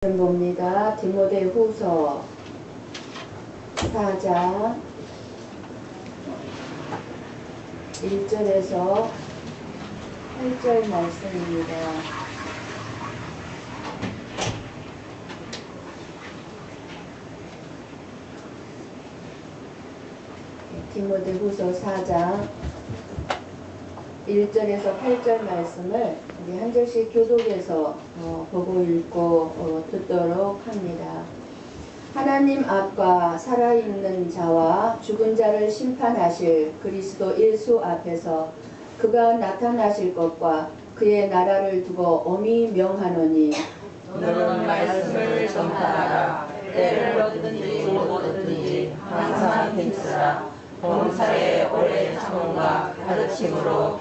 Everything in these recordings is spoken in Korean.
봅니다. 디모데후서 4장 1절에서 8절 말씀입니다. 디모데후서 4장 1절에서 8절 말씀을 우리 한 절씩 교독해서 보고 읽고 듣도록 합니다. 하나님 앞과 살아있는 자와 죽은 자를 심판하실 그리스도 예수 앞에서 그가 나타나실 것과 그의 나라를 두고 엄히 명하노니 너는 말씀을 전파하라. 때를 얻든지 못 얻든지 항상 힘쓰라. 봉사에 오래 참음과 가르침으로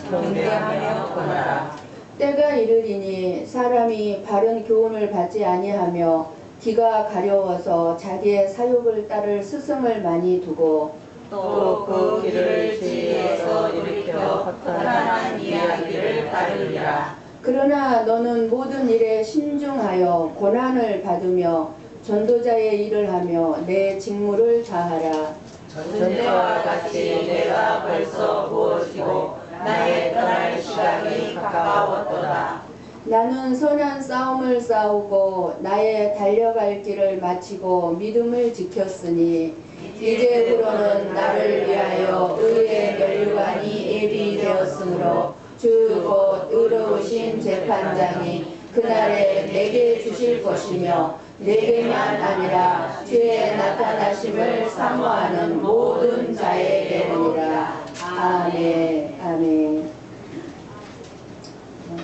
경배하며 권하라. 때가 이르리니 사람이 바른 교훈을 받지 아니하며 귀가 가려워서 자기의 사욕을 따를 스승을 많이 두고 또 그 길을 진리에서 일으켜 헛단한 이야기를 따르리라. 그러나 너는 모든 일에 신중하여 고난을 받으며 전도자의 일을 하며 내 직무를 다하라. 전제와 같이 내가 벌써 부어지고 나의 떠날 시간이 가까웠도다. 나는 선한 싸움을 싸우고 나의 달려갈 길을 마치고 믿음을 지켰으니 이제부로는 나를 위하여 의의 면류관이 예비되었으므로 주 곧 의로우신 재판장이 그날에 내게 주실 것이며 내게만 아니라 주의 나타나심을 사모하는 모든 자에게니라. 아멘. 아멘.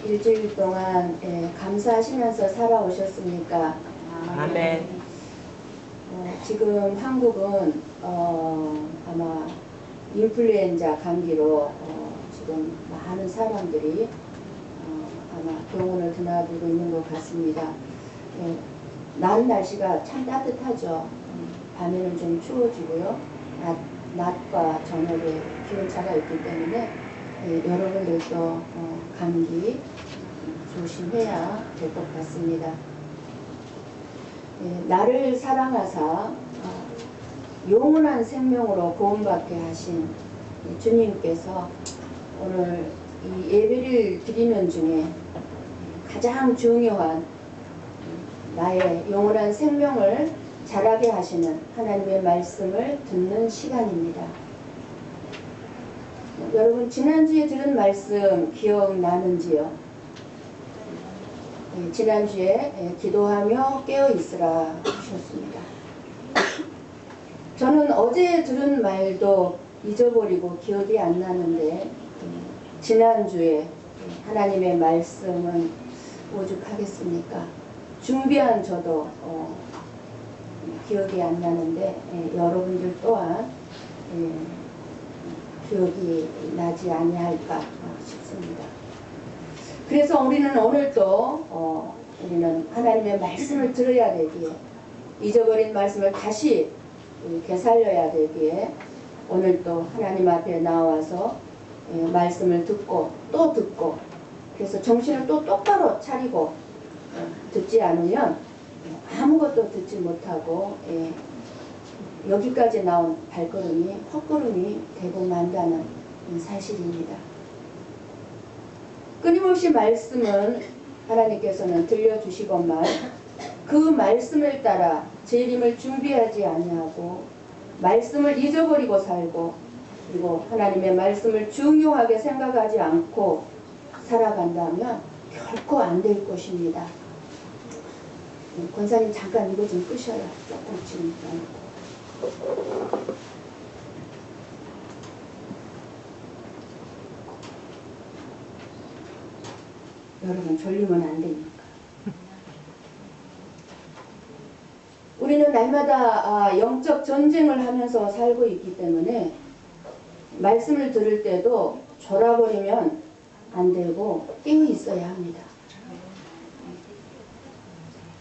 일주일 동안 감사하시면서 살아오셨습니까? 아멘. 지금 한국은 아마 인플루엔자 감기로 지금 많은 사람들이 아마 병원을 드나들고 있는 것 같습니다. 낮 날씨가 참 따뜻하죠. 밤에는 좀 추워지고요. 낮과 저녁에 기온차가 있기 때문에 여러분들도 감기 조심해야 될 것 같습니다. 나를 사랑하사 영원한 생명으로 구원받게 하신 주님께서 오늘 이 예배를 드리는 중에 가장 중요한 나의 영원한 생명을 자라게 하시는 하나님의 말씀을 듣는 시간입니다. 여러분 지난주에 들은 말씀 기억나는지요? 지난주에 기도하며 깨어있으라 하셨습니다. 저는 어제 들은 말도 잊어버리고 기억이 안 나는데 지난주에 하나님의 말씀은 오죽하겠습니까? 준비한 저도 기억이 안 나는데 여러분들 또한 기억이 나지 아니할까 싶습니다. 그래서 우리는 오늘도 우리는 하나님의 말씀을 들어야 되기에 잊어버린 말씀을 다시 되살려야 되기에 오늘도 하나님 앞에 나와서 말씀을 듣고 또 듣고 그래서 정신을 또 똑바로 차리고 듣지 않으면 아무것도 듣지 못하고 여기까지 나온 발걸음이 헛걸음이 되고 만다는 사실입니다. 끊임없이 말씀은 하나님께서는 들려주시건만 그 말씀을 따라 재림을 준비하지 아니하고 말씀을 잊어버리고 살고 그리고 하나님의 말씀을 중요하게 생각하지 않고 살아간다면 결코 안 될 것입니다. 권사님 잠깐 이거 좀 끄셔요. 조금 지금 여러분 졸리면 안 되니까. 우리는 날마다 영적 전쟁을 하면서 살고 있기 때문에 말씀을 들을 때도 졸아버리면 안 되고 깨어 있어야 합니다.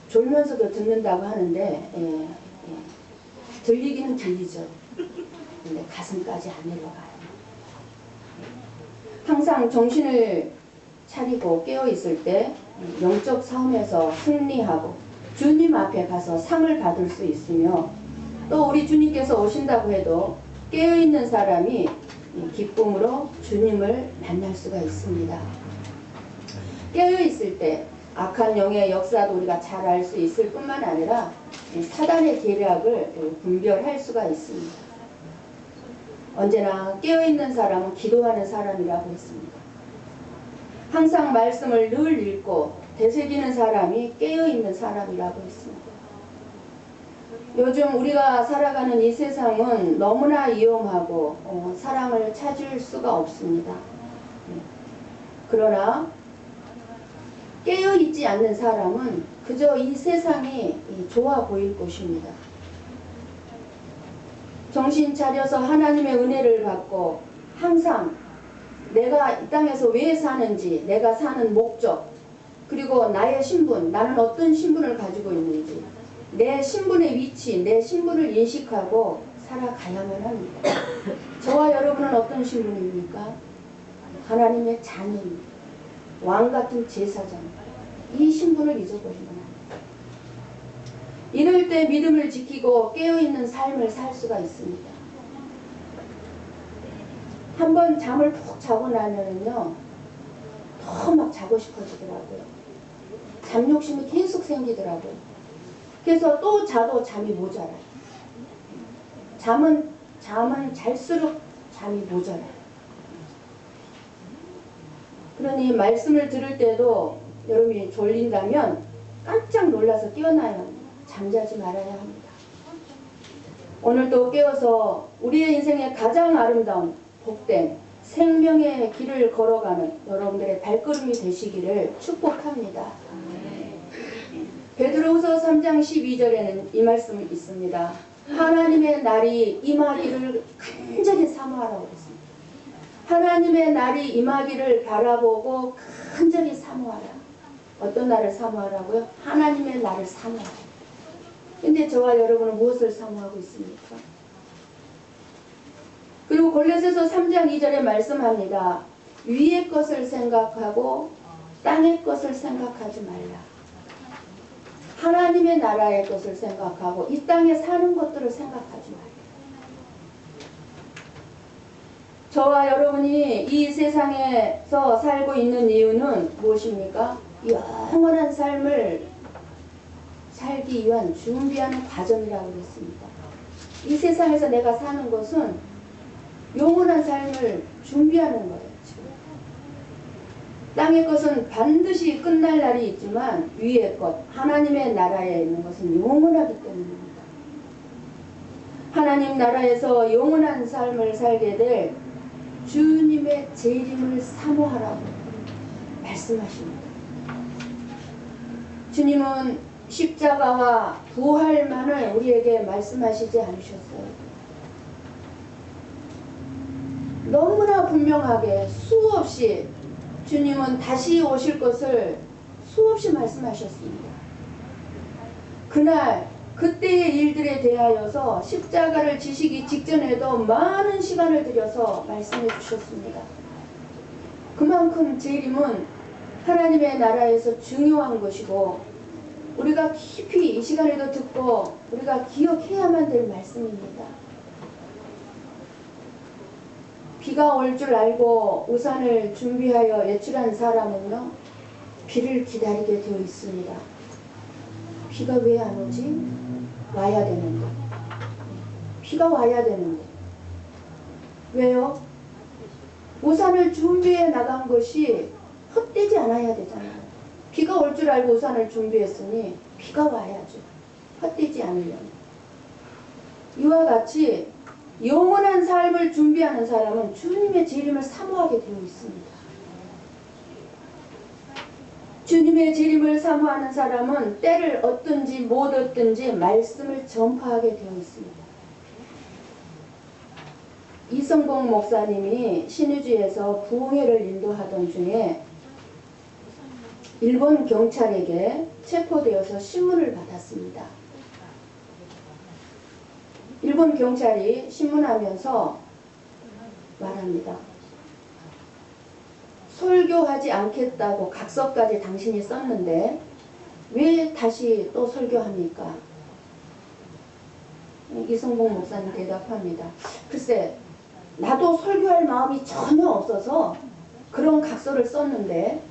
졸면서도 듣는다고 하는데 들리기는 들리죠. 근데 가슴까지 안 내려가요. 항상 정신을 차리고 깨어 있을 때 영적 싸움에서 승리하고 주님 앞에 가서 상을 받을 수 있으며, 또 우리 주님께서 오신다고 해도 깨어있는 사람이 기쁨으로 주님을 만날 수가 있습니다. 깨어있을 때 악한 영의 역사도 우리가 잘 알 수 있을 뿐만 아니라 사단의 계략을 분별할 수가 있습니다. 언제나 깨어있는 사람은 기도하는 사람이라고 했습니다. 항상 말씀을 늘 읽고 되새기는 사람이 깨어있는 사람이라고 했습니다. 요즘 우리가 살아가는 이 세상은 너무나 위험하고 사랑을 찾을 수가 없습니다. 그러나 깨어있지 않는 사람은 그저 이 세상이 좋아 보일 것입니다. 정신 차려서 하나님의 은혜를 받고 항상 내가 이 땅에서 왜 사는지, 내가 사는 목적, 그리고 나의 신분, 나는 어떤 신분을 가지고 있는지, 내 신분의 위치, 내 신분을 인식하고 살아가야만 합니다. 저와 여러분은 어떤 신분입니까? 하나님의 자녀입니다. 왕같은 제사장. 이 신분을 잊어버리면 안 됩니다. 이럴 때 믿음을 지키고 깨어있는 삶을 살 수가 있습니다. 한번 잠을 푹 자고 나면은요, 더 막 자고 싶어지더라고요. 잠 욕심이 계속 생기더라고요. 그래서 또 자도 잠이 모자라요. 잠은 잘수록 잠이 모자라요. 그러니 말씀을 들을 때도 여러분이 졸린다면 깜짝 놀라서 깨어나야 합니다. 잠자지 말아야 합니다. 오늘도 깨어서 우리의 인생의 가장 아름다운 복된 생명의 길을 걸어가는 여러분들의 발걸음이 되시기를 축복합니다. 베드로후서 3장 12절에는 이 말씀이 있습니다. 하나님의 날이 임하기를 간절히 사모하라고 했습니다. 하나님의 날이 임하기를 바라보고 간절히 사모하라. 어떤 날을 사모하라고요? 하나님의 날을 사모하라. 근데 저와 여러분은 무엇을 사모하고 있습니까? 그리고 골로새서 3장 2절에 말씀합니다. 위의 것을 생각하고 땅의 것을 생각하지 말라. 하나님의 나라의 것을 생각하고 이 땅에 사는 것들을 생각하지 말라. 저와 여러분이 이 세상에서 살고 있는 이유는 무엇입니까? 영원한 삶을 살기 위한 준비하는 과정이라고 했습니다. 이 세상에서 내가 사는 것은 영원한 삶을 준비하는 거예요. 지금. 땅의 것은 반드시 끝날 날이 있지만 위의 것, 하나님의 나라에 있는 것은 영원하기 때문입니다. 하나님 나라에서 영원한 삶을 살게 될 주님의 재림을 사모하라고 말씀하십니다. 주님은 십자가와 부활만을 우리에게 말씀하시지 않으셨어요. 너무나 분명하게 수없이 주님은 다시 오실 것을 수없이 말씀하셨습니다. 그날 그때의 일들에 대하여서 십자가를 지시기 직전에도 많은 시간을 들여서 말씀해 주셨습니다. 그만큼 재림은 하나님의 나라에서 중요한 것이고 우리가 깊이 이 시간에도 듣고 우리가 기억해야만 될 말씀입니다. 비가 올 줄 알고 우산을 준비하여 외출한 사람은요, 비를 기다리게 되어 있습니다. 비가 왜 안 오지? 와야 되는데. 비가 와야 되는데. 왜요? 우산을 준비해 나간 것이 헛되지 않아야 되잖아요. 비가 올 줄 알고 우산을 준비했으니 비가 와야죠. 헛되지 않으려면. 이와 같이 영원한 삶을 준비하는 사람은 주님의 재림을 사모하게 되어 있습니다. 주님의 재림을 사모하는 사람은 때를 얻든지 못 얻든지 말씀을 전파하게 되어 있습니다. 이성봉 목사님이 신의주에서 부흥회를 인도하던 중에 일본 경찰에게 체포되어서 신문을 받았습니다. 일본 경찰이 신문하면서 말합니다. 설교하지 않겠다고 각서까지 당신이 썼는데 왜 다시 또 설교합니까? 이성봉 목사님 대답합니다. 글쎄, 나도 설교할 마음이 전혀 없어서 그런 각서를 썼는데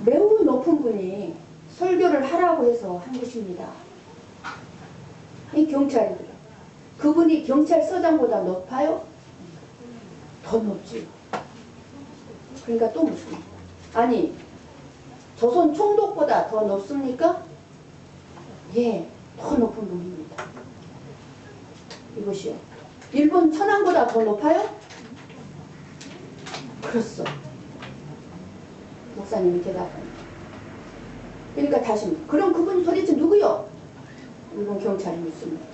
매우 높은 분이 설교를 하라고 해서 한 것입니다. 이 경찰이더라. 그분이 경찰서장보다 높아요? 더 높지. 그러니까 또 무슨, 아니 조선 총독보다 더 높습니까? 예, 더 높은 분입니다. 이것이요. 일본 천황보다 더 높아요? 그렇소. 목사님이 대답합니다. 그러니까 다시, 그럼 그분이 도대체 누구요? 일본 경찰이 묻습니다.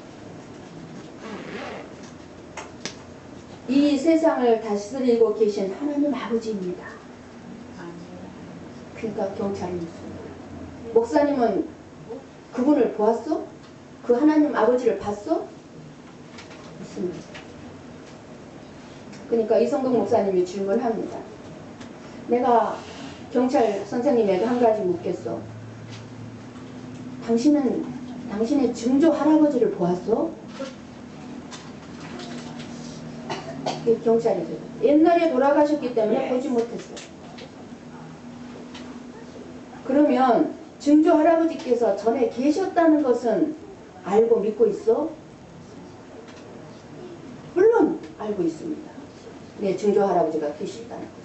이 세상을 다스리고 계신 하나님 아버지입니다. 그러니까 경찰이 묻습니다. 목사님은 그분을 보았어? 그 하나님 아버지를 봤어? 묻습니다. 그러니까 이성동 목사님이 질문합니다. 내가 경찰 선생님에게 한 가지 묻겠어. 당신은 당신의 증조 할아버지를 보았어? 경찰이 옛날에 돌아가셨기 때문에 보지 못했어. 그러면 증조 할아버지께서 전에 계셨다는 것은 알고 믿고 있어? 물론 알고 있습니다. 네, 증조 할아버지가 계셨다는 것을.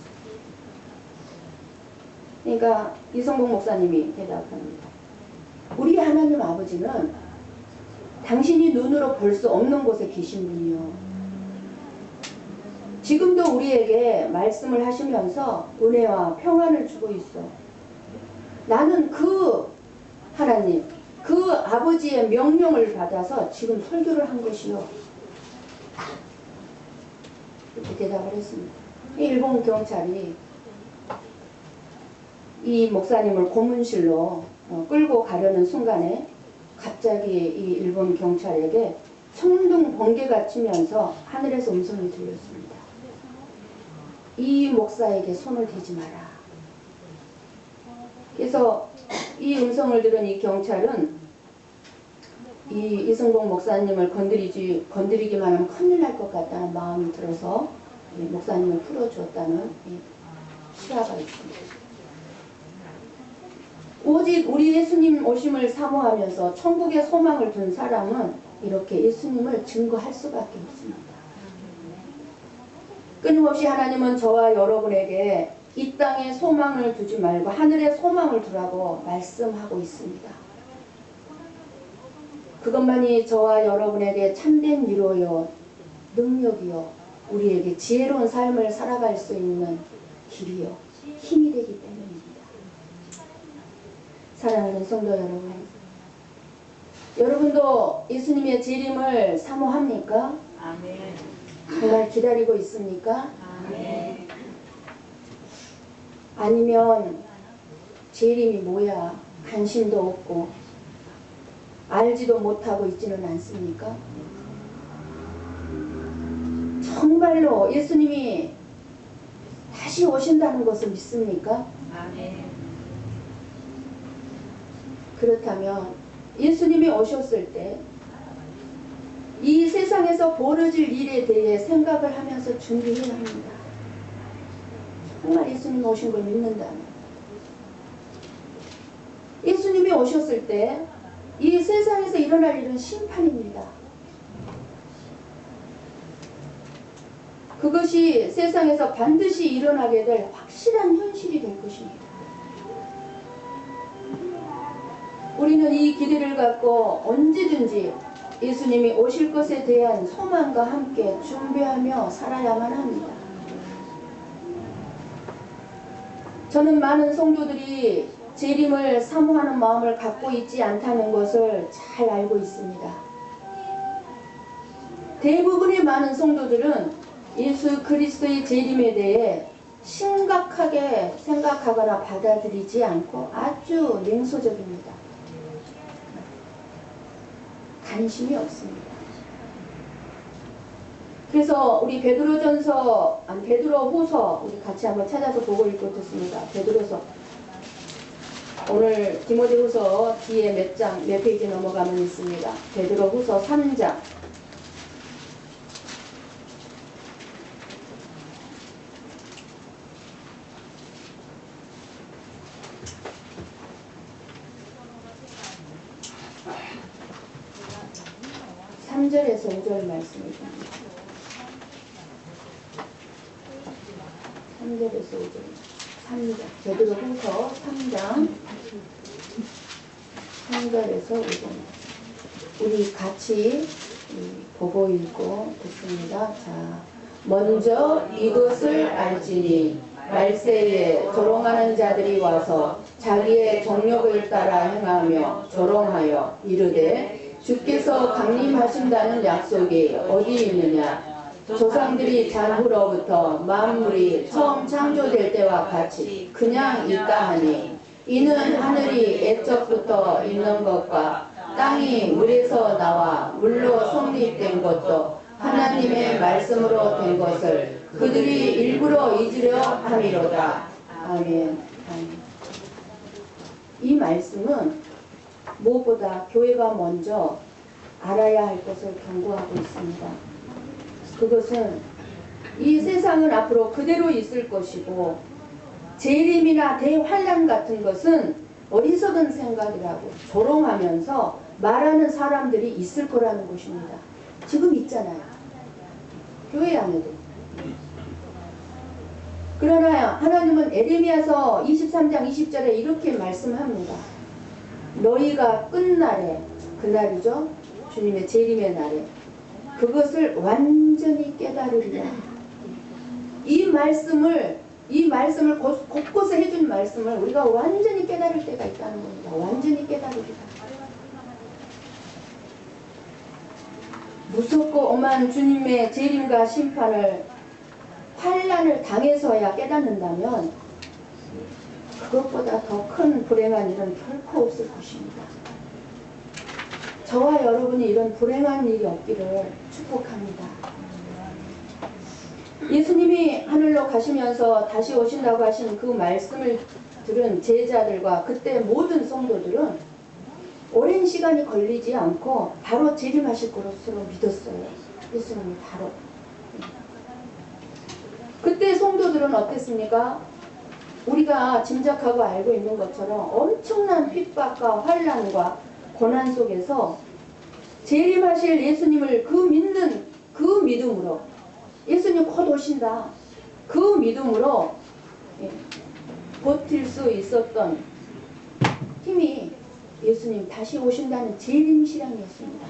그러니까 이성봉 목사님이 대답합니다. 우리 하나님 아버지는 당신이 눈으로 볼 수 없는 곳에 계신 분이요. 지금도 우리에게 말씀을 하시면서 은혜와 평안을 주고 있어. 나는 그 하나님, 그 아버지의 명령을 받아서 지금 설교를 한 것이요. 이렇게 대답을 했습니다. 일본 경찰이 이 목사님을 고문실로 끌고 가려는 순간에 갑자기 이 일본 경찰에게 천둥 번개가 치면서 하늘에서 음성이 들렸습니다. 이 목사에게 손을 대지 마라. 그래서 이 음성을 들은 이 경찰은 이 이성봉 목사님을 건드리기만 하면 큰일 날 것 같다는 마음이 들어서 목사님을 풀어주었다는 실화가 있습니다. 오직 우리 예수님 오심을 사모하면서 천국의 소망을 둔 사람은 이렇게 예수님을 증거할 수밖에 없습니다. 끊임없이 하나님은 저와 여러분에게 이 땅에 소망을 두지 말고 하늘에 소망을 두라고 말씀하고 있습니다. 그것만이 저와 여러분에게 참된 위로요, 능력이요, 우리에게 지혜로운 삶을 살아갈 수 있는 길이요, 힘이 되기 때문입니다. 사랑하는 성도 여러분, 여러분도 예수님의 재림을 사모합니까? 아멘. 정말 기다리고 있습니까? 아멘. 아니면 재림이 뭐야? 관심도 없고 알지도 못하고 있지는 않습니까? 정말로 예수님이 다시 오신다는 것을 믿습니까? 아멘. 그렇다면 예수님이 오셨을 때 이 세상에서 벌어질 일에 대해 생각을 하면서 준비해야 합니다. 정말 예수님이 오신 걸 믿는다면. 예수님이 오셨을 때 이 세상에서 일어날 일은 심판입니다. 그것이 세상에서 반드시 일어나게 될 확실한 현실이 될 것입니다. 우리는 이 기대를 갖고 언제든지 예수님이 오실 것에 대한 소망과 함께 준비하며 살아야만 합니다. 저는 많은 성도들이 재림을 사모하는 마음을 갖고 있지 않다는 것을 잘 알고 있습니다. 대부분의 많은 성도들은 예수 그리스도의 재림에 대해 심각하게 생각하거나 받아들이지 않고 아주 냉소적입니다. 관심이 없습니다. 그래서 우리 베드로후서 우리 같이 한번 찾아서 보고 읽고 듣습니다. 베드로서 오늘 디모데후서 뒤에 몇 페이지 넘어가면 있습니다. 베드로후서 3장. (3절에서) (5절) 말씀입니다. 3절에서 5절. 3장. 베드로후서 3장 3절에서 5절. 우리 같이 보고 읽고 듣습니다. 자, 먼저 이것을 알지니 말세에 조롱하는 자들이 와서 자기의 정욕을 따라 행하며 조롱하여 이르되 주께서 강림하신다는 약속이 어디 있느냐? 조상들이 잔후로부터 만물이 처음 창조될 때와 같이 그냥 있다 하니 이는 하늘이 애적부터 있는 것과 땅이 물에서 나와 물로 성립된 것도 하나님의 말씀으로 된 것을 그들이 일부러 잊으려 함이로다. 아멘. 아멘. 이 말씀은 무엇보다 교회가 먼저 알아야 할 것을 경고하고 있습니다. 그것은 이 세상은 앞으로 그대로 있을 것이고 재림이나 대환란 같은 것은 어리석은 생각이라고 조롱하면서 말하는 사람들이 있을 거라는 것입니다. 지금 있잖아요. 교회 안에도. 그러나 하나님은 에레미야서 23장 20절에 이렇게 말씀합니다. 너희가 끝날에, 그날이죠. 주님의 재림의 날에 그것을 완전히 깨달으리라. 이 말씀을 곳곳에 해준 말씀을 우리가 완전히 깨달을 때가 있다는 겁니다. 완전히 깨달으리라. 무섭고 엄한 주님의 재림과 심판을 환난을 당해서야 깨닫는다면 그것보다 더 큰 불행한 일은 결코 없을 것입니다. 저와 여러분이 이런 불행한 일이 없기를 축복합니다. 예수님이 하늘로 가시면서 다시 오신다고 하신 그 말씀을 들은 제자들과 그때 모든 성도들은 오랜 시간이 걸리지 않고 바로 재림하실 것으로 믿었어요. 예수님이 바로. 그때 성도들은 어땠습니까? 우리가 짐작하고 알고 있는 것처럼 엄청난 핍박과 환난과 고난 속에서 재림하실 예수님을 믿는 그 믿음으로 예수님 곧 오신다. 그 믿음으로 버틸 수 있었던 힘이 예수님 다시 오신다는 재림 신앙이었습니다.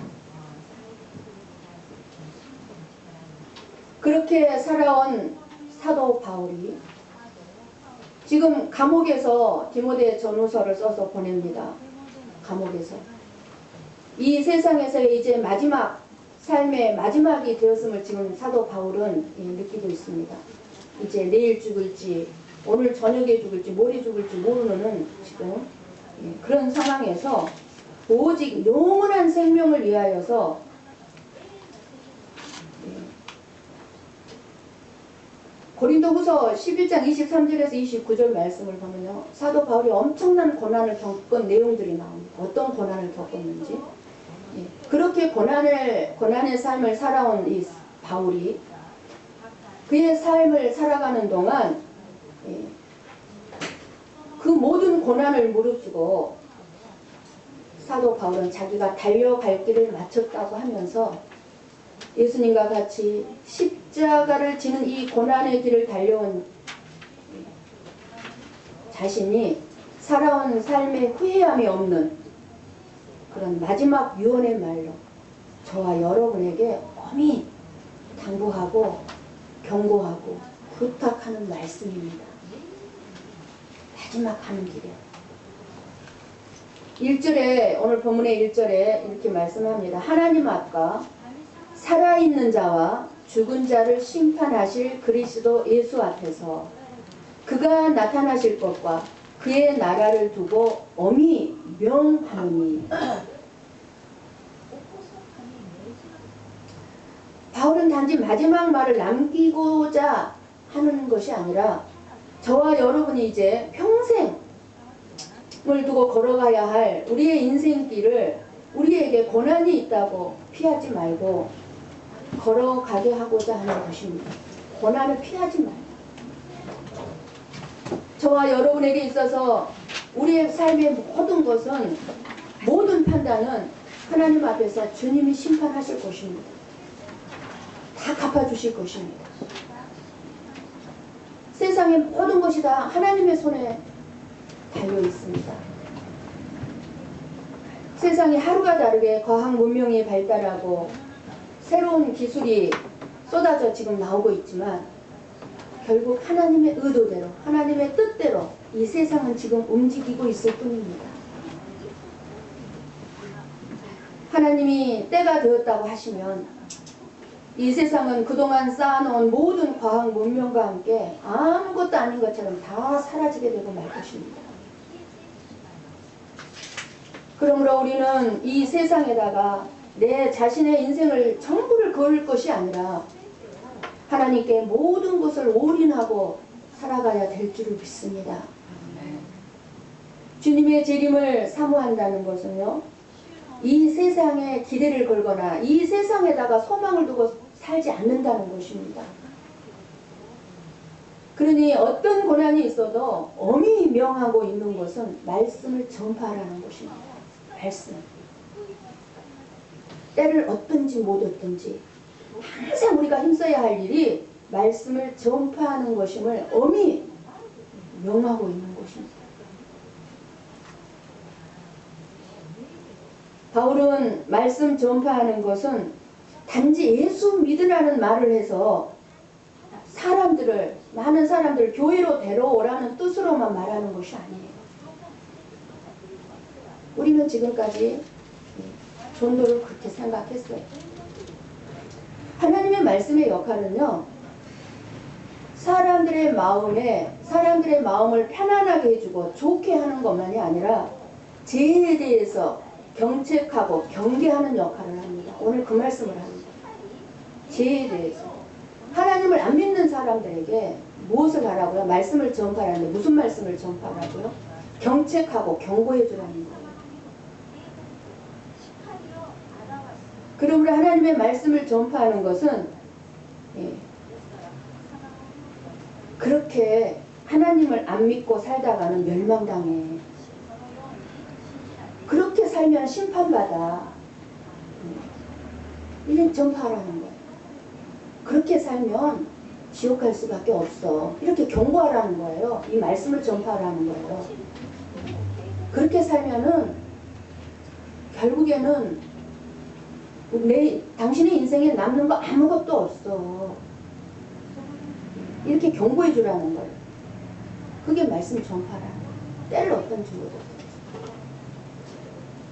그렇게 살아온 사도 바울이 지금 감옥에서 디모데 전후서를 써서 보냅니다. 감옥에서. 이 세상에서 이제 마지막 삶의 마지막이 되었음을 지금 사도 바울은 느끼고 있습니다. 이제 내일 죽을지 오늘 저녁에 죽을지 모레 죽을지 모르는 지금 그런 상황에서 오직 영원한 생명을 위하여서 고린도후서 11장 23절에서 29절 말씀을 보면요. 사도 바울이 엄청난 고난을 겪은 내용들이 나옵니다. 어떤 고난을 겪었는지. 그렇게 고난의 삶을 살아온 이 바울이 그의 삶을 살아가는 동안 그 모든 고난을 무릅쓰고 사도 바울은 자기가 달려갈 길을 마쳤다고 하면서 예수님과 같이 십자가를 지는 이 고난의 길을 달려온 자신이 살아온 삶에 후회함이 없는 그런 마지막 유언의 말로 저와 여러분에게 엄히 당부하고 경고하고 부탁하는 말씀입니다. 마지막 가는 길에 1절에 오늘 본문의 1절에 이렇게 말씀합니다. 하나님 앞과 살아있는 자와 죽은 자를 심판하실 그리스도 예수 앞에서 그가 나타나실 것과 그의 나라를 두고 엄히 명하노니 바울은 단지 마지막 말을 남기고자 하는 것이 아니라 저와 여러분이 이제 평생을 두고 걸어가야 할 우리의 인생길을 우리에게 고난이 있다고 피하지 말고 걸어가게 하고자 하는 것입니다. 고난을 피하지 말고. 저와 여러분에게 있어서 우리의 삶의 모든 것은, 모든 판단은 하나님 앞에서 주님이 심판하실 것입니다. 다 갚아주실 것입니다. 세상의 모든 것이 다 하나님의 손에 달려 있습니다. 세상이 하루가 다르게 과학 문명이 발달하고 새로운 기술이 쏟아져 지금 나오고 있지만 결국 하나님의 의도대로, 하나님의 뜻대로 이 세상은 지금 움직이고 있을 뿐입니다. 하나님이 때가 되었다고 하시면 이 세상은 그동안 쌓아놓은 모든 과학 문명과 함께 아무것도 아닌 것처럼 다 사라지게 되고 말 것입니다. 그러므로 우리는 이 세상에다가 내 자신의 인생을 전부를 걸을 것이 아니라 하나님께 모든 것을 올인하고 살아가야 될 줄을 믿습니다. 주님의 재림을 사모한다는 것은요, 이 세상에 기대를 걸거나 이 세상에다가 소망을 두고 살지 않는다는 것입니다. 그러니 어떤 고난이 있어도 엄히 명하고 있는 것은 말씀을 전파하라는 것입니다. 말씀. 때를 얻든지 못 얻든지 항상 우리가 힘써야 할 일이 말씀을 전파하는 것임을 엄히 명하고 있는 것입니다. 바울은 말씀 전파하는 것은 단지 예수 믿으라는 말을 해서 많은 사람들을 교회로 데려오라는 뜻으로만 말하는 것이 아니에요. 우리는 지금까지 전도를 그렇게 생각했어요. 하나님의 말씀의 역할은요, 사람들의 마음을 편안하게 해주고 좋게 하는 것만이 아니라 죄에 대해서 경책하고 경계하는 역할을 합니다. 오늘 그 말씀을 합니다. 죄에 대해서. 하나님을 안 믿는 사람들에게 무엇을 하라고요? 말씀을 전파하는데 무슨 말씀을 전파하라고요? 경책하고 경고해 주라는 거예요. 그러므로 하나님의 말씀을 전파하는 것은 그렇게 하나님을 안 믿고 살다가는 멸망당해. 그렇게 살면 심판받아. 이런 전파하라는 거예요. 그렇게 살면 지옥 갈 수밖에 없어. 이렇게 경고하라는 거예요. 이 말씀을 전파하라는 거예요. 그렇게 살면은 결국에는 당신의 인생에 남는 거 아무것도 없어. 이렇게 경고해 주라는 거예요. 그게 말씀 전파라는 거예요. 때를 얻든지 못 얻든지.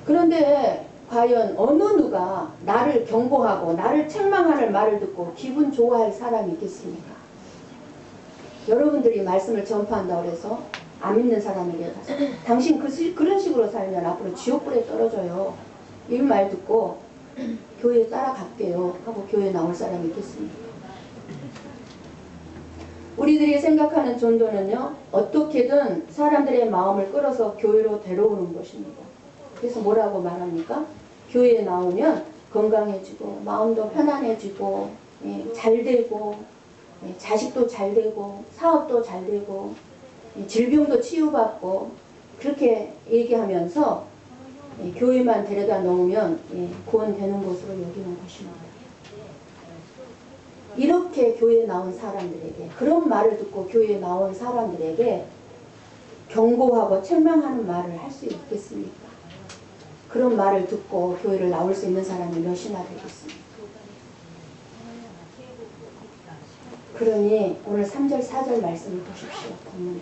그런데 과연 어느 누가 나를 경고하고 나를 책망하는 말을 듣고 기분 좋아할 사람이 있겠습니까? 여러분들이 말씀을 전파한다고 해서 안 믿는 사람에게 가서 당신 그런 식으로 살면 앞으로 지옥불에 떨어져요. 이 말 듣고 교회에 따라갈게요 하고 교회에 나올 사람이 있겠습니까? 우리들이 생각하는 전도는요, 어떻게든 사람들의 마음을 끌어서 교회로 데려오는 것입니다. 그래서 뭐라고 말합니까? 교회에 나오면 건강해지고 마음도 편안해지고 잘되고 자식도 잘되고 사업도 잘되고 질병도 치유받고 그렇게 얘기하면서 교회만 데려다 놓으면 구원되는 것으로 여기는 것입니다. 이렇게 교회에 나온 사람들에게, 그런 말을 듣고 교회에 나온 사람들에게 경고하고 책망하는 말을 할 수 있겠습니까? 그런 말을 듣고 교회를 나올 수 있는 사람이 몇이나 되겠습니까? 그러니 오늘 3절 4절 말씀을 보십시오. 본문에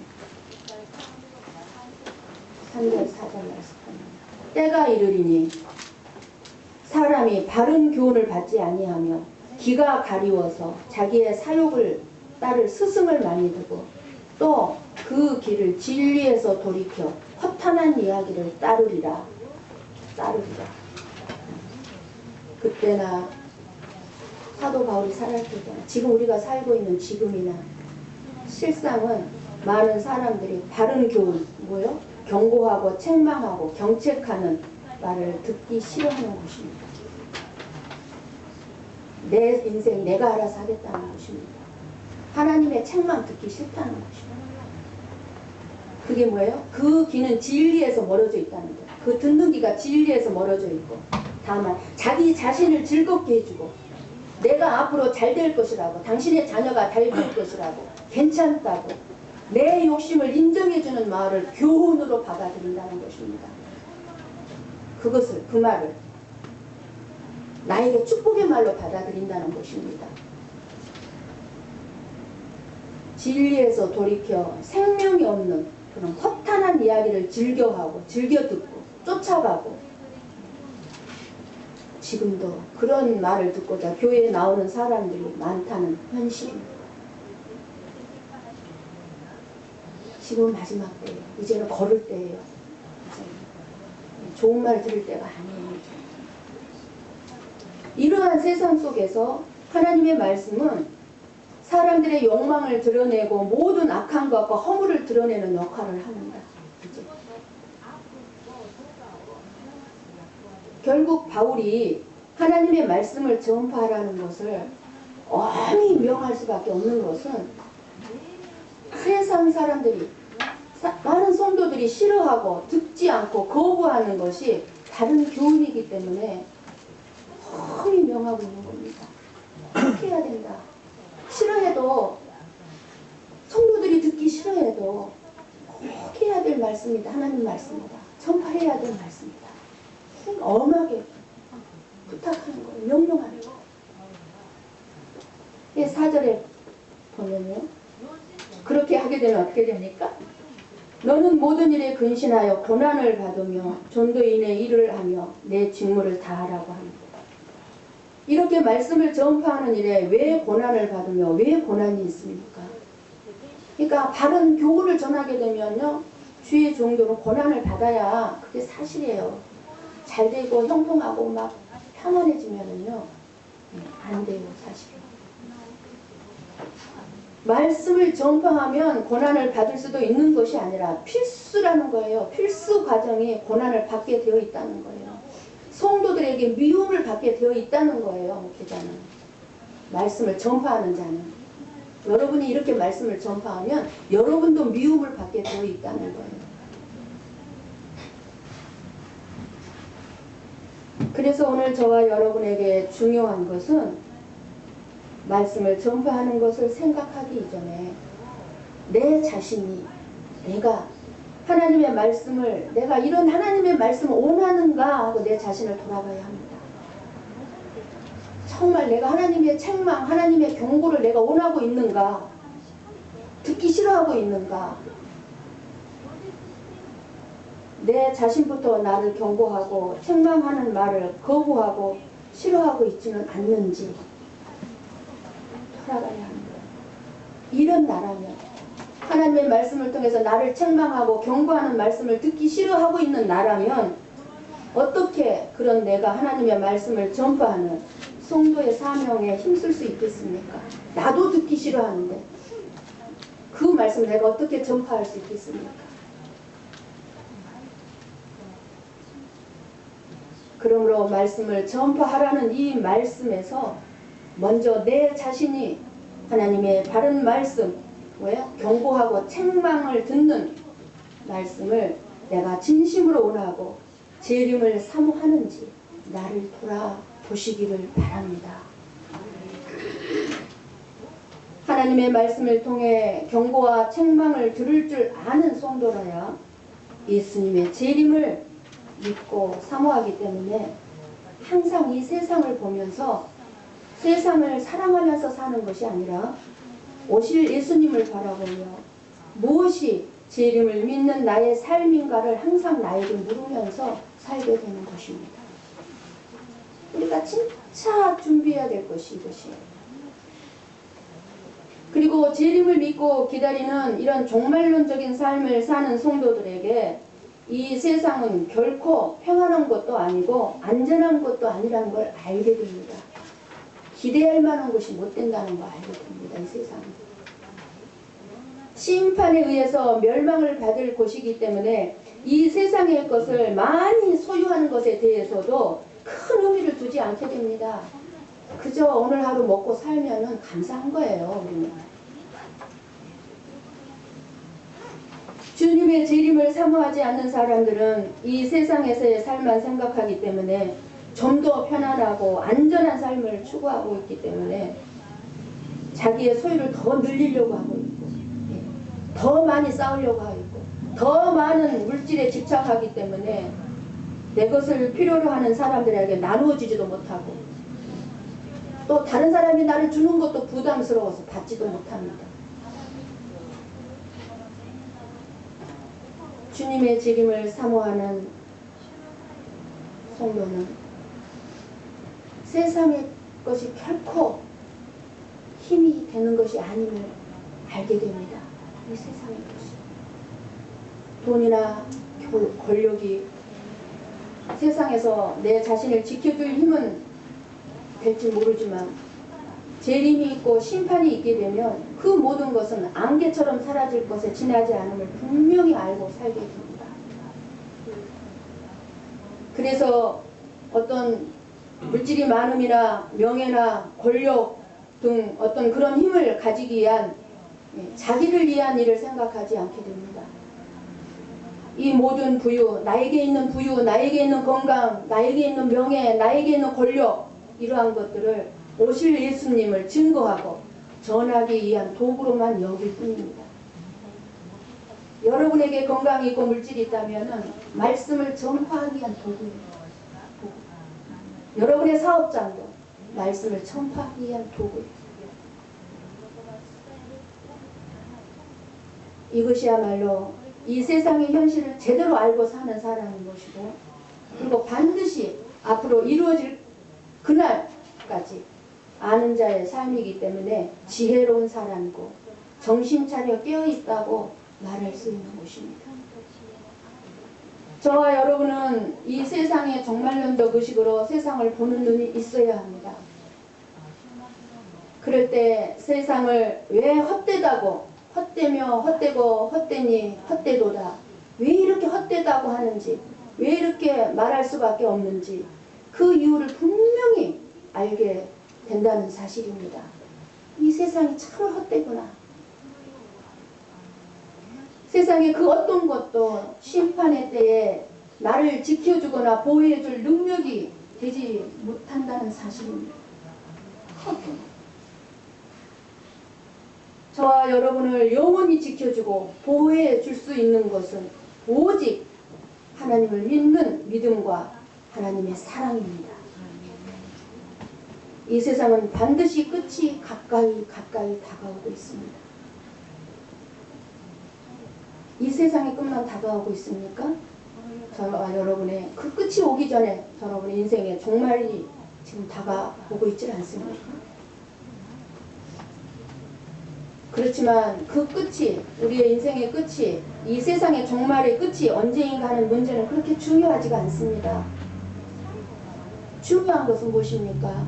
3절 4절 말씀 보면 때가 이르리니 사람이 바른 교훈을 받지 아니하며 귀가 가리워서 자기의 사욕을 따를 스승을 많이 두고 또 그 길을 진리에서 돌이켜 허탄한 이야기를 따르리라. 그때나 사도 바울이 살았잖아. 지금 우리가 살고 있는 지금이나 실상은 많은 사람들이 바른 교훈, 뭐요? 경고하고 책망하고 경책하는 말을 듣기 싫어하는 것입니다. 내 인생 내가 알아서 하겠다는 것입니다. 하나님의 책망 듣기 싫다는 것입니다. 그게 뭐예요? 그 귀는 진리에서 멀어져 있다는 거예요. 그 듣는 귀가 진리에서 멀어져 있고, 다만 자기 자신을 즐겁게 해주고 내가 앞으로 잘 될 것이라고, 당신의 자녀가 잘 될 것이라고, 괜찮다고 내 욕심을 인정해주는 말을 교훈으로 받아들인다는 것입니다. 그것을, 그 말을 나에게 축복의 말로 받아들인다는 것입니다. 진리에서 돌이켜 생명이 없는 그런 허탄한 이야기를 즐겨하고 즐겨 듣고 쫓아가고, 지금도 그런 말을 듣고자 교회에 나오는 사람들이 많다는 현실입니다. 지금 마지막 때예요. 이제는 걸을 때예요. 이제는 좋은 말 들을 때가 아니에요. 이러한 세상 속에서 하나님의 말씀은 사람들의 욕망을 드러내고 모든 악한 것과 허물을 드러내는 역할을 합니다. 이제. 결국 바울이 하나님의 말씀을 전파하라는 것을 엄히 명할 수밖에 없는 것은 세상 사람들이, 많은 성도들이 싫어하고 듣지 않고 거부하는 것이 다른 교훈이기 때문에 엄히 명하고 있는 겁니다. 그렇게 해야 된다. 싫어해도, 성도들이 듣기 싫어해도 꼭 해야 될 말씀이다. 하나님 말씀이다. 전파해야 될 말씀이다. 그러니까 엄하게 부탁하는 거예요. 명령하는 거예요. 4절에 보면요, 그렇게 하게 되면 어떻게 됩니까? 너는 모든 일에 근신하여 고난을 받으며 전도인의 일을 하며 내 직무를 다하라고 합니다. 이렇게 말씀을 전파하는 일에 왜 고난을 받으며 왜 고난이 있습니까? 그러니까 바른 교훈을 전하게 되면요, 주의 종교는 고난을 받아야 그게 사실이에요. 잘 되고 형통하고 막 편안해지면은요, 안 돼요, 사실. 말씀을 전파하면 고난을 받을 수도 있는 것이 아니라 필수라는 거예요. 필수 과정이 고난을 받게 되어 있다는 거예요. 성도들에게 미움을 받게 되어 있다는 거예요. 목회자는, 말씀을 전파하는 자는. 여러분이 이렇게 말씀을 전파하면 여러분도 미움을 받게 되어 있다는 거예요. 그래서 오늘 저와 여러분에게 중요한 것은 말씀을 전파하는 것을 생각하기 이전에 내 자신이, 내가 하나님의 말씀을, 내가 이런 하나님의 말씀을 원하는가 하고 내 자신을 돌아봐야 합니다. 정말 내가 하나님의 책망, 하나님의 경고를 내가 원하고 있는가? 듣기 싫어하고 있는가? 내 자신부터 나를 경고하고 책망하는 말을 거부하고 싫어하고 있지는 않는지 돌아가야 합니다. 이런 나라면, 하나님의 말씀을 통해서 나를 책망하고 경고하는 말씀을 듣기 싫어하고 있는 나라면 어떻게 그런 내가 하나님의 말씀을 전파하는 성도의 사명에 힘쓸 수 있겠습니까? 나도 듣기 싫어하는데 그 말씀을 내가 어떻게 전파할 수 있겠습니까? 그러므로 말씀을 전파하라는 이 말씀에서 먼저 내 자신이 하나님의 바른 말씀, 뭐예요? 경고하고 책망을 듣는 말씀을 내가 진심으로 원하고 재림을 사모하는지 나를 돌아보시기를 바랍니다. 하나님의 말씀을 통해 경고와 책망을 들을 줄 아는 성도라야 예수님의 재림을 믿고 사모하기 때문에 항상 이 세상을 보면서 세상을 사랑하면서 사는 것이 아니라 오실 예수님을 바라보며 무엇이 재림을 믿는 나의 삶인가를 항상 나에게 물으면서 살게 되는 것입니다. 우리가 진짜 준비해야 될 것이 이것이에요. 그리고 재림을 믿고 기다리는 이런 종말론적인 삶을 사는 성도들에게 이 세상은 결코 평안한 것도 아니고 안전한 것도 아니라는 걸 알게 됩니다. 기대할 만한 것이 못 된다는 거 알게 됩니다. 이 세상은. 심판에 의해서 멸망을 받을 곳이기 때문에 이 세상의 것을 많이 소유하는 것에 대해서도 큰 의미를 두지 않게 됩니다. 그저 오늘 하루 먹고 살면은 감사한 거예요. 우리는. 주님의 재림을 사모하지 않는 사람들은 이 세상에서의 삶만 생각하기 때문에 좀 더 편안하고 안전한 삶을 추구하고 있기 때문에 자기의 소유를 더 늘리려고 하고 있고, 더 많이 쌓으려고 하고 있고, 더 많은 물질에 집착하기 때문에 내 것을 필요로 하는 사람들에게 나누어주지도 못하고, 또 다른 사람이 나를 주는 것도 부담스러워서 받지도 못합니다. 주님의 재림을 사모하는 성도는 세상의 것이 결코 힘이 되는 것이 아님을 알게 됩니다. 이 세상의 것이. 돈이나 권력이 세상에서 내 자신을 지켜줄 힘은 될지 모르지만 재림이 있고 심판이 있게 되면 그 모든 것은 안개처럼 사라질 것에 지나지 않음을 분명히 알고 살게 됩니다. 그래서 어떤 물질이 많음이나 명예나 권력 등 어떤 그런 힘을 가지기 위한 자기를 위한 일을 생각하지 않게 됩니다. 이 모든 부유, 나에게 있는 부유, 나에게 있는 건강, 나에게 있는 명예, 나에게 있는 권력, 이러한 것들을 오실 예수님을 증거하고 전하기 위한 도구로만 여길 뿐입니다. 여러분에게 건강이 있고 물질이 있다면 말씀을 전파하기 위한 도구입니다. 여러분의 사업장도 말씀을 전파하기 위한 도구입니다. 이것이야말로 이 세상의 현실을 제대로 알고 사는 사람인 것이고, 그리고 반드시 앞으로 이루어질 그날까지 아는 자의 삶이기 때문에 지혜로운 사람이고 정신 차려 깨어있다고 말할 수 있는 것입니다. 저와 여러분은 이 세상에 정말론도 의식으로 세상을 보는 눈이 있어야 합니다. 그럴 때 세상을 왜 헛되다고, 헛되며 헛되고 헛되니 헛되도다, 왜 이렇게 헛되다고 하는지, 왜 이렇게 말할 수밖에 없는지 그 이유를 분명히 알게 된다는 사실입니다. 이 세상이 참 헛되구나. 세상의 그 어떤 것도 심판의 때에 나를 지켜주거나 보호해줄 능력이 되지 못한다는 사실입니다. 저와 여러분을 영원히 지켜주고 보호해줄 수 있는 것은 오직 하나님을 믿는 믿음과 하나님의 사랑입니다. 이 세상은 반드시 끝이 가까이 다가오고 있습니다. 이 세상의 끝만 다가오고 있습니까? 저와 여러분의 그 끝이 오기 전에 여러분의 인생의 종말이 지금 다가오고 있지 않습니까? 그렇지만 그 끝이, 우리의 인생의 끝이, 이 세상의 종말의 끝이 언제인가 하는 문제는 그렇게 중요하지가 않습니다. 중요한 것은 무엇입니까?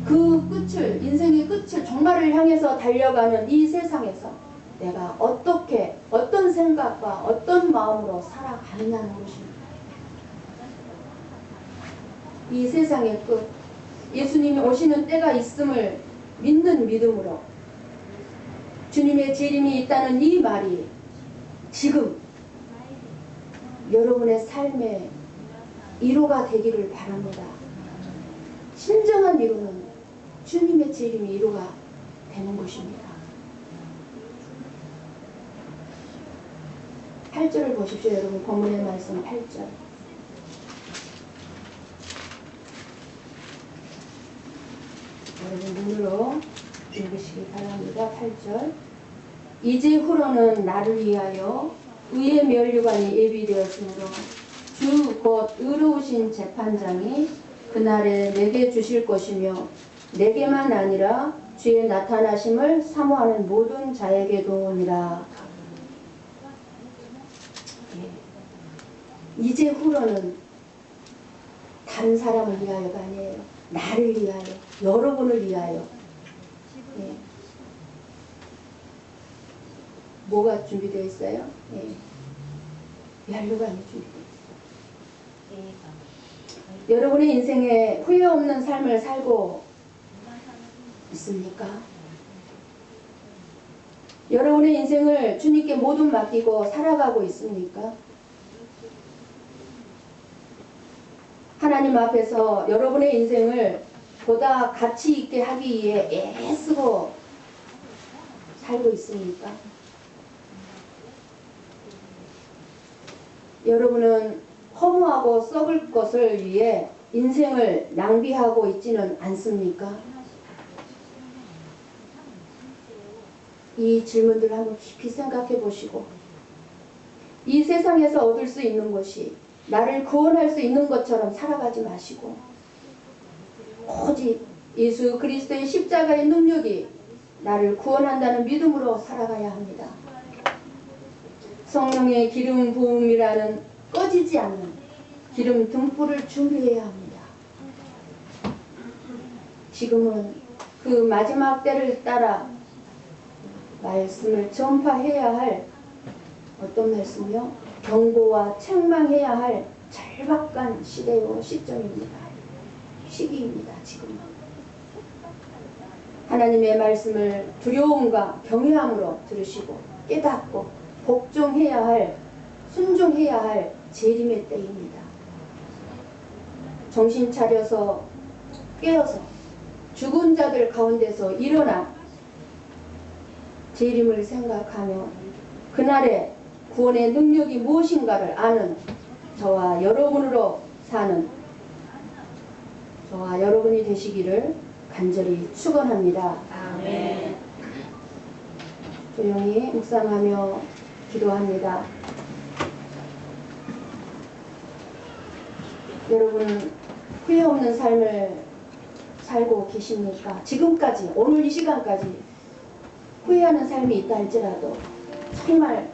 그 끝을, 인생의 끝을, 종말을 향해서 달려가는 이 세상에서 내가 어떻게, 어떤 생각과 어떤 마음으로 살아가느냐는 것입니다. 이 세상의 끝, 예수님이 오시는 때가 있음을 믿는 믿음으로 주님의 재림이 있다는 이 말이 지금 여러분의 삶의 위로가 되기를 바랍니다. 진정한 위로는 주님의 재림이 위로가 되는 것입니다. 8절을 보십시오. 여러분, 본문의 말씀 8절. 여러분 눈으로 읽으시기 바랍니다. 8절. 이제 후로는 나를 위하여 의의 면류관이 예비되었으므로 주 곧 의로우신 재판장이 그날에 내게 주실 것이며 내게만 아니라 주의 나타나심을 사모하는 모든 자에게도 오니라. 이제 후로는 다른 사람을 위하여가 아니에요. 나를 위하여, 여러분을 위하여. 예. 뭐가 준비되어 있어요? 예. 연료관이 준비되어 있어요. 여러분의 인생에 후회 없는 삶을 살고 있습니까? 여러분의 인생을 주님께 모두 맡기고 살아가고 있습니까? 하나님 앞에서 여러분의 인생을 보다 가치 있게 하기 위해 애쓰고 살고 있습니까? 여러분은 허무하고 썩을 것을 위해 인생을 낭비하고 있지는 않습니까? 이 질문들을 한번 깊이 생각해 보시고, 이 세상에서 얻을 수 있는 것이 나를 구원할 수 있는 것처럼 살아가지 마시고, 오직 예수 그리스도의 십자가의 능력이 나를 구원한다는 믿음으로 살아가야 합니다. 성령의 기름 부음이라는 꺼지지 않는 기름 등불을 준비해야 합니다. 지금은 그 마지막 때를 따라 말씀을 전파해야 할 어떤 말씀이요? 경고와 책망해야 할 절박한 시대요 시점입니다. 시기입니다. 지금은. 하나님의 말씀을 두려움과 경외함으로 들으시고 깨닫고 복종해야 할, 순종해야 할 재림의 때입니다. 정신 차려서 깨어서 죽은 자들 가운데서 일어나 재림을 생각하며 그날의 구원의 능력이 무엇인가를 아는 저와 여러분으로 사는 저와 여러분이 되시기를 간절히 축원합니다. 아멘. 조용히 묵상하며 기도합니다. 여러분 후회 없는 삶을 살고 계십니까? 지금까지, 오늘 이 시간까지 후회하는 삶이 있다 할지라도 정말